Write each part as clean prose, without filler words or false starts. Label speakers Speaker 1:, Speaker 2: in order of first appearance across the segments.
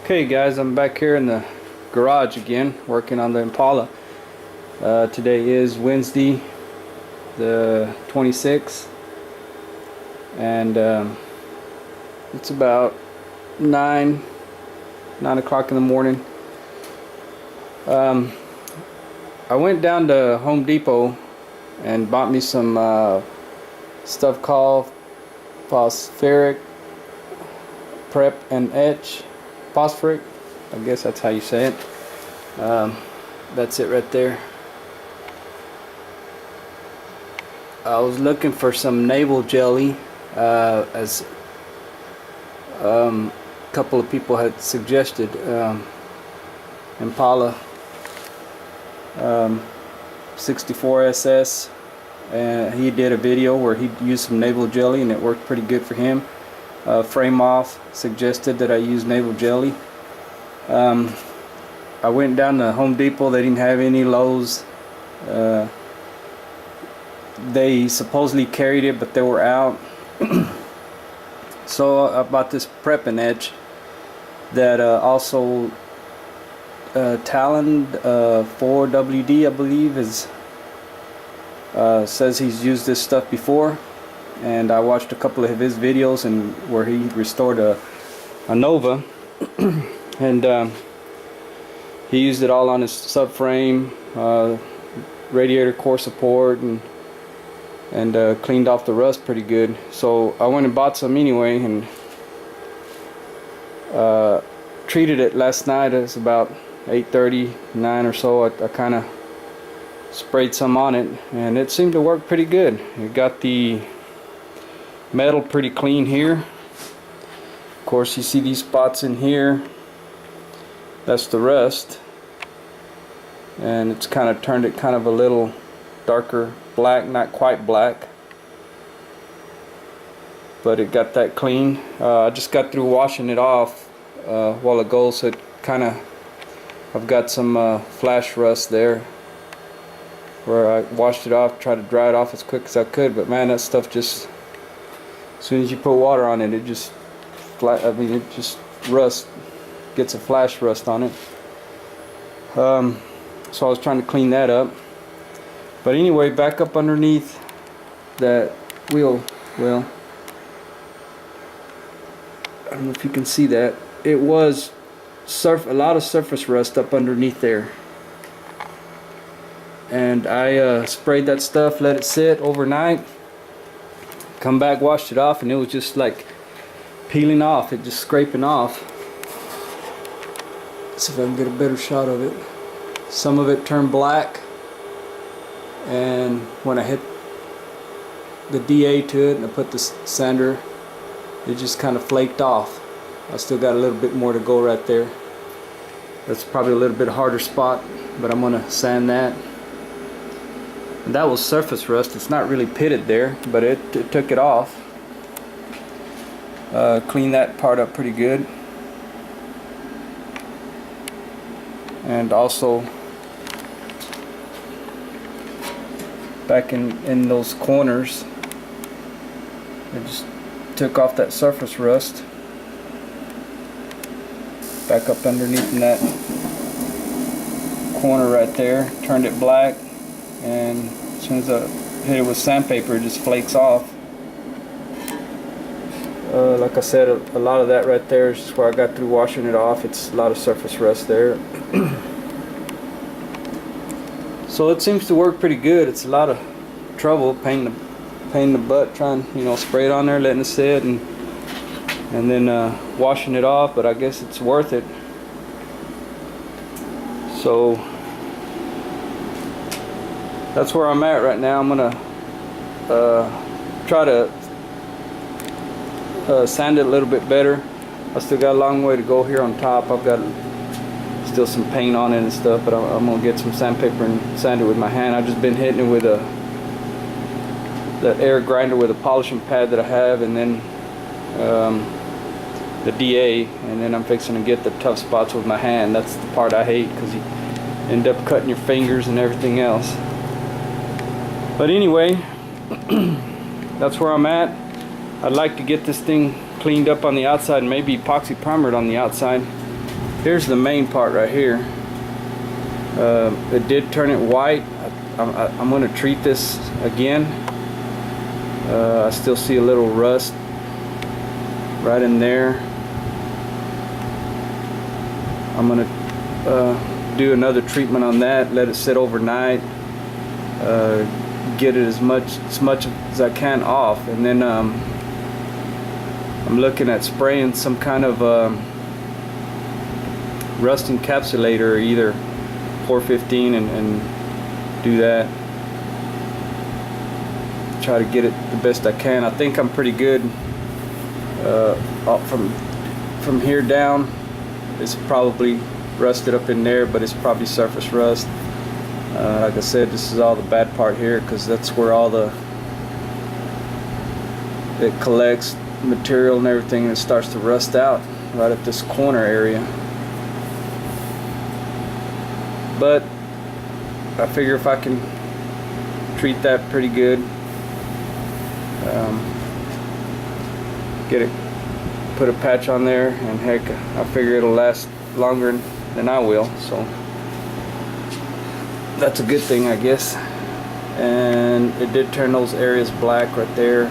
Speaker 1: Okay guys, I'm back here in the garage again working on the Impala. Today is Wednesday the 26th and it's about 9 o'clock in the morning. I went down to Home Depot and bought me some stuff called phosphoric prep and etch. Phosphoric, I guess that's how you say it. That's it right there. I was looking for some navel jelly, as a couple of people had suggested. Impala 64SS, and he did a video where he used some navel jelly and it worked pretty good for him. Frame Off suggested that I use navel jelly. I went down to Home Depot. They didn't have any Lowe's. They supposedly carried it, but they were out. So I bought this prep and etch that also Talon 4WD, I believe, is says he's used this stuff before. And I watched a couple of his videos and where he restored a Nova and he used it all on his subframe, radiator core support, and cleaned off the rust pretty good. So I went and bought some anyway and treated it last night. It was about 8:30, 9 or so. I kind of sprayed some on it and it seemed to work pretty good. It got the metal pretty clean here. Of course, you see these spots in here, that's the rust, and it's kind of turned it kind of a little darker black, not quite black, but it got that clean. I just got through washing it off a while ago, so it kind of, I've got some flash rust there where I washed it off, tried to dry it off as quick as I could, but man, that stuff just, as soon as you put water on it, it just it just rust, gets a flash rust on it. So I was trying to clean that up. But anyway, back up underneath that wheel well, I don't know if you can see that. It was a lot of surface rust up underneath there. And I sprayed that stuff, let it sit overnight. Come back, washed it off, and it was just like peeling off, it just scraping off. Let's see if I can get a better shot of it. Some of it turned black, and when I hit the DA to it and I put the sander, it just kind of flaked off. I still got a little bit more to go right there. That's probably a little bit harder spot, but I'm gonna sand that. And that was surface rust. It's not really pitted there, but it took it off. Cleaned that part up pretty good. And also back in those corners, I just took off that surface rust. Back up underneath in that corner right there, turned it black. And as soon as I hit it with sandpaper, it just flakes off. Like I said, a lot of that right there is just where I got through washing it off. It's a lot of surface rust there. So it seems to work pretty good. It's a lot of trouble, pain in the butt, trying, spray it on there, letting it sit, and then washing it off. But I guess it's worth it. So that's where I'm at right now. I'm gonna try to sand it a little bit better. I still got a long way to go here on top. I've got still some paint on it and stuff, but I'm gonna get some sandpaper and sand it with my hand. I've just been hitting it with that air grinder with a polishing pad that I have, and then the DA, and then I'm fixing to get the tough spots with my hand. That's the part I hate, because you end up cutting your fingers and everything else. But anyway, that's where I'm at. I'd like to get this thing cleaned up on the outside and maybe epoxy primered on the outside. here's the main part right here. It did turn it white. I'm going to treat this again. I still see a little rust right in there. I'm going to do another treatment on that, let it sit overnight, get it as much as I can off, and then I'm looking at spraying some kind of rust encapsulator, either 415 and do that. Try to get it the best I can. I think I'm pretty good. Up from here down, it's probably rusted up in there, but it's probably surface rust. Like I said, this is all the bad part here, because that's where all it collects material and everything, and it starts to rust out right at this corner area. But I figure if I can treat that pretty good, get it, put a patch on there, and heck, I figure it'll last longer than I will, so that's a good thing, I guess. And it did turn those areas black right there.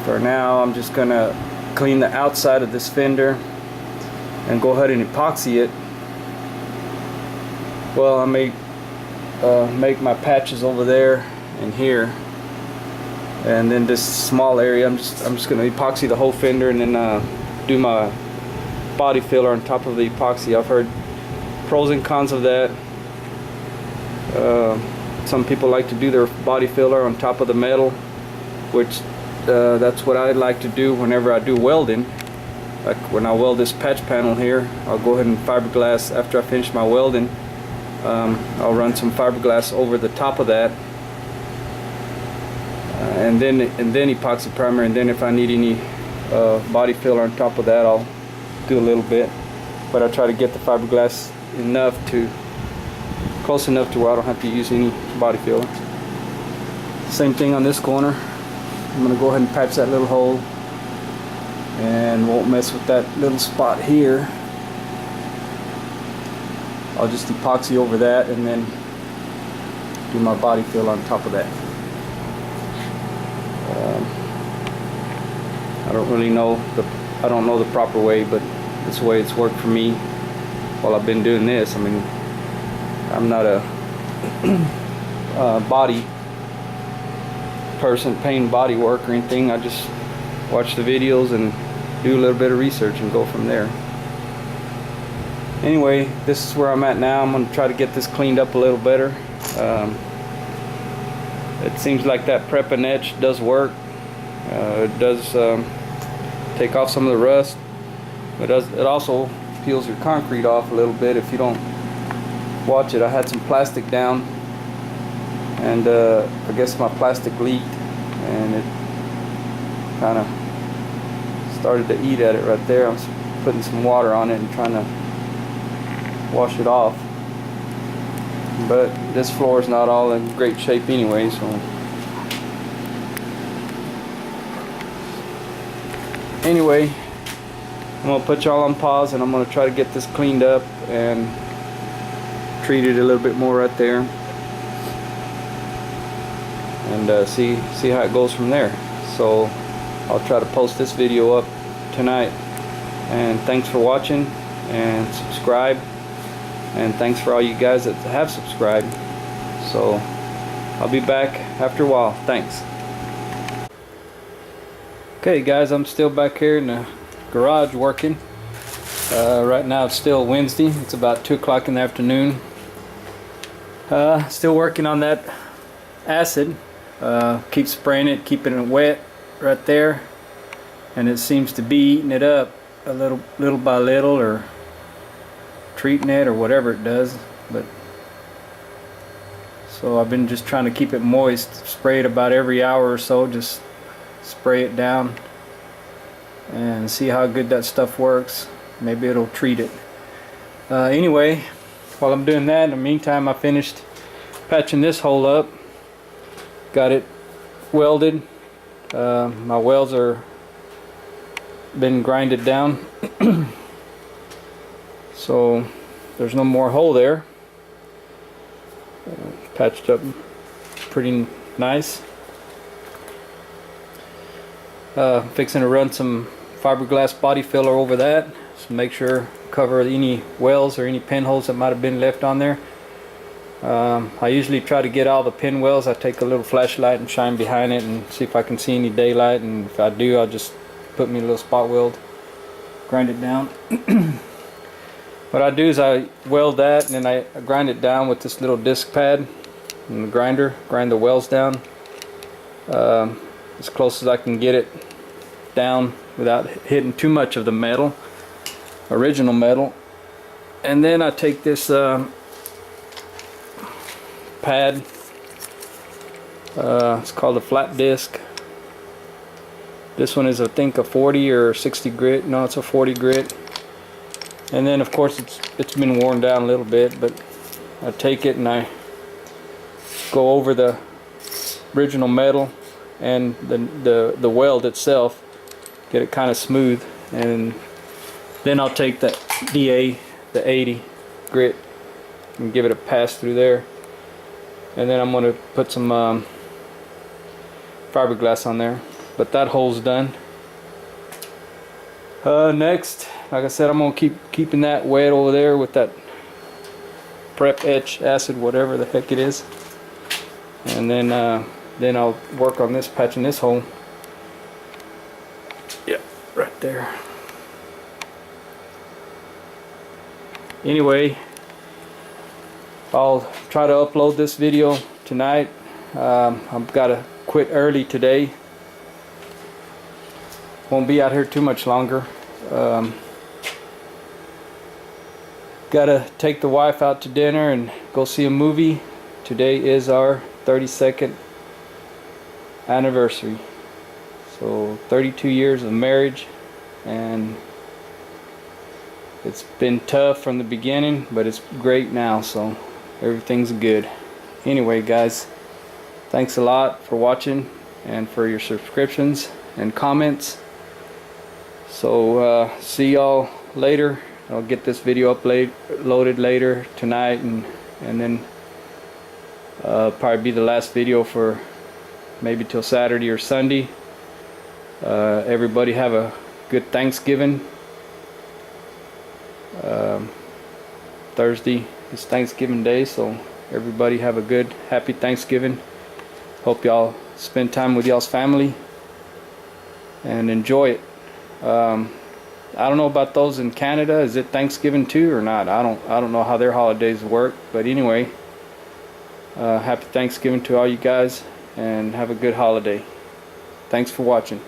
Speaker 1: For now, I'm just gonna clean the outside of this fender and go ahead and epoxy it. Well, I may make my patches over there and here, and then this small area I'm just gonna epoxy the whole fender, and then do my body filler on top of the epoxy. I've heard pros and cons of that. Some people like to do their body filler on top of the metal, which that's what I like to do whenever I do welding. Like when I weld this patch panel here, I'll go ahead and fiberglass. After I finish my welding, I'll run some fiberglass over the top of that, and then epoxy primer, and then if I need any body filler on top of that, I'll do a little bit. But I try to get the fiberglass close enough to where I don't have to use any body filler. Same thing on this corner. I'm going to go ahead and patch that little hole, and won't mess with that little spot here. I'll just epoxy over that and then do my body fill on top of that. I don't really know the proper way, but it's the way it's worked for me while I've been doing this. I mean, I'm not a body person, painting body work or anything. I just watch the videos and do a little bit of research and go from there. Anyway, this is where I'm at now. I'm going to try to get this cleaned up a little better. It seems like that prep and etch does work. It does take off some of the rust, but it also peels your concrete off a little bit if you don't watch it. I had some plastic down, and I guess my plastic leaked, and it kind of started to eat at it right there. I'm putting some water on it and trying to wash it off, but this floor is not all in great shape anyway, so anyway, I'm gonna put y'all on pause, and I'm gonna try to get this cleaned up and treat it a little bit more right there, and see how it goes from there. So I'll try to post this video up tonight, and thanks for watching, and subscribe. And thanks for all you guys that have subscribed. So I'll be back after a while. Thanks. Okay guys, I'm still back here in the garage working. Right now it's still Wednesday. It's about 2 o'clock in the afternoon. Still working on that acid. Keep spraying it, keeping it wet right there. And it seems to be eating it up a little by little, or treating it, or whatever it does. But so I've been just trying to keep it moist, spray it about every hour or so, just spray it down and see how good that stuff works. Maybe it'll treat it. Anyway, while I'm doing that, in the meantime, I finished patching this hole up, got it welded. My welds are been grinded down. So there's no more hole there. Patched up pretty nice. Fixing to run some fiberglass body filler over that, so make sure cover any wells or any pinholes that might have been left on there. I usually try to get all the pinwells. I take a little flashlight and shine behind it and see if I can see any daylight, and if I do, I'll just put me a little spot weld, grind it down. What I do is I weld that and then I grind it down with this little disc pad and the grinder, grind the wells down as close as I can get it down without hitting too much of the metal, original metal. And then I take this pad, it's called a flat disc. This one is, I think, a 40 or 60 grit. No, it's a 40 grit. And then of course it's been worn down a little bit, but I take it and I go over the original metal and the weld itself, get it kind of smooth, and then I'll take that DA, the 80 grit, and give it a pass through there. And then I'm going to put some fiberglass on there. But that hole's done. Next, like I said, I'm going to keeping that wet over there with that prep etch acid, whatever the heck it is. And then I'll work on this, patching this hole. Yeah, right there. Anyway, I'll try to upload this video tonight. I've got to quit early today. Won't be out here too much longer. Gotta take the wife out to dinner and go see a movie. Today is our 32nd anniversary. So 32 years of marriage, and it's been tough from the beginning, but it's great now, so everything's good. Anyway, guys, thanks a lot for watching and for your subscriptions and comments. So see y'all later. I'll get this video loaded later tonight, and then probably be the last video for maybe till Saturday or Sunday. Everybody have a good Thanksgiving. Thursday is Thanksgiving Day, so everybody have a good, happy Thanksgiving. Hope y'all spend time with y'all's family and enjoy it. I don't know about those in Canada. Is it Thanksgiving too or not? I don't know how their holidays work. But anyway, happy Thanksgiving to all you guys, and have a good holiday. Thanks for watching.